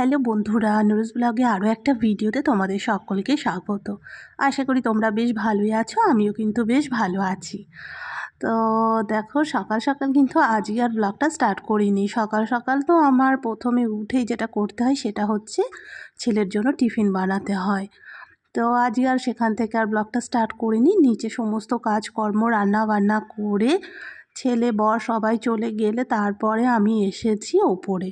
Hello বন্ধুরা, নুরুস ব্লগে আরও একটা ভিডিওতে তোমাদের সকলকে স্বাগত। আশা করি তোমরা বেশ ভালোই আছো, আমিও কিন্তু বেশ ভালো আছি। তো দেখো, সকাল সকাল কিন্তু আজই আর ব্লগটা স্টার্ট করিনি। সকাল সকাল তো আমার প্রথমে উঠেই যেটা করতে হয় সেটা হচ্ছে ছেলের জন্য টিফিন বানাতে হয়। তো আজই আর সেখান থেকে আর ব্লগটা স্টার্ট করিনি। নিচে সমস্ত কাজকর্ম রান্না বান্না করে ছেলে বর সবাই চলে গেলে তারপরে আমি এসেছি ওপরে।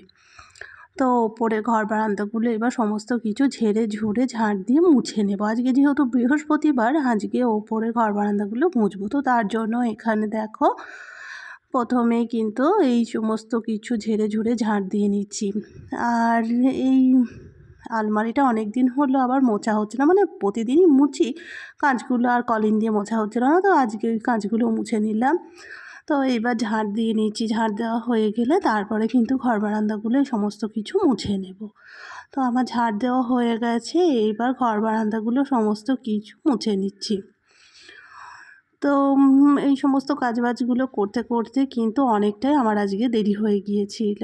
তো ওপরে ঘর বারান্দাগুলো এবার সমস্ত কিছু ঝেড়ে ঝুড়ে ঝাঁট দিয়ে মুছে নেব। আজকে যেহেতু বৃহস্পতিবার, আজকে ওপরে ঘর বারান্দাগুলো মুছবো। তো তার জন্য এখানে দেখো প্রথমেই কিন্তু এই সমস্ত কিছু ঝেড়ে ঝুড়ে ঝাঁট দিয়ে নিচ্ছি। আর এই আলমারিটা অনেক দিন হলো আবার মোছা হচ্ছে না, মানে প্রতিদিনই মুছি, কাঁচগুলো আর কলিন দিয়ে মোছা হচ্ছিল না, তো আজকে ওই কাঁচগুলো মুছে নিলাম। তো এবার ঝাঁট দিয়ে নিচ্ছি। ঝাঁট দেওয়া হয়ে গেলে তারপরে কিন্তু ঘর বারান্দাগুলো সমস্ত কিছু মুছে নেব। তো আমার ঝাঁট দেওয়া হয়ে গেছে, এইবার ঘর বারান্দাগুলো সমস্ত কিছু মুছে নিচ্ছি। তো এই সমস্ত কাজবাজগুলো করতে করতে কিন্তু অনেকটাই আমার আজকে দেরি হয়ে গিয়েছিল।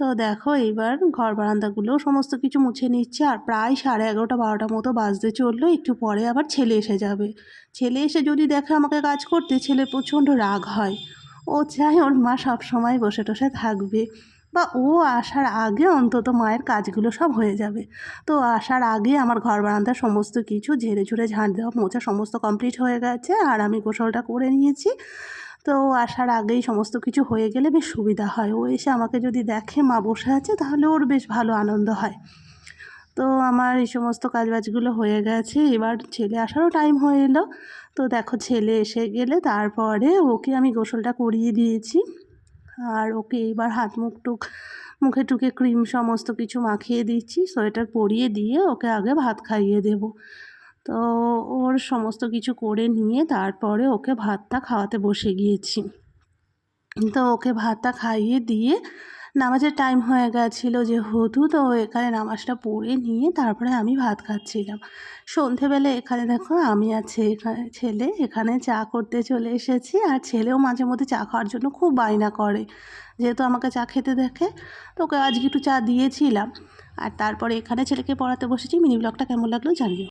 তো দেখো, এইবার ঘর বারান্দাগুলো সমস্ত কিছু মুছে নিচ্ছি। আর প্রায় 11:30-12টার মতো বাজতে চললো। একটু পরে আবার ছেলে এসে যাবে। ছেলে এসে যদি দেখে আমাকে কাজ করতে, ছেলের প্রচণ্ড রাগ হয়। ও চায় ওর মা সব সময় বসে টসে থাকবে, বা ও আসার আগে অন্তত মায়ের কাজগুলো সব হয়ে যাবে। তো আসার আগে আমার ঘর বারান্দার সমস্ত কিছু ঝেড়ে ঝুড়ে ঝাঁট দেওয়া মোছা সমস্ত কমপ্লিট হয়ে গেছে, আর আমি গোসলটা করে নিয়েছি। তো ও আসার আগেই সমস্ত কিছু হয়ে গেলে বেশ সুবিধা হয়। ও এসে আমাকে যদি দেখে মা বসে আছে, তাহলে ওর বেশ ভালো আনন্দ হয়। তো আমার এই সমস্ত কাজবাজগুলো হয়ে গেছে, এবার ছেলে আসারও টাইম হয়ে এলো। তো দেখো, ছেলে এসে গেলে তারপরে ওকে আমি গোসলটা করিয়ে দিয়েছি। আর ওকে এবার হাত মুখে টুকে ক্রিম সমস্ত কিছু মাখিয়ে দিচ্ছি, সোয়েটার পরিয়ে দিয়ে ওকে আগে ভাত খাইয়ে দেব। তো ওর সমস্ত কিছু করে নিয়ে তারপরে ওকে ভাতটা খাওয়াতে বসে গিয়েছি। তো ওকে ভাতটা খাইয়ে দিয়ে নামাজের টাইম হয়ে গেছিলো যেহেতু, তো এখানে নামাজটা পড়ে নিয়ে তারপরে আমি ভাত খাচ্ছিলাম। সন্ধেবেলা এখানে দেখো আমি আছে এখানে ছেলে এখানে চা করতে চলে এসেছি। আর ছেলেও মাঝে মধ্যে চা খাওয়ার জন্য খুব বায়না করে, যেহেতু আমাকে চা খেতে দেখে। তো ওকে আজকে একটু চা দিয়েছিলাম। আর তারপরে এখানে ছেলেকে পড়াতে বসেছি। মিনি ব্লগটা কেমন লাগলো জানিও।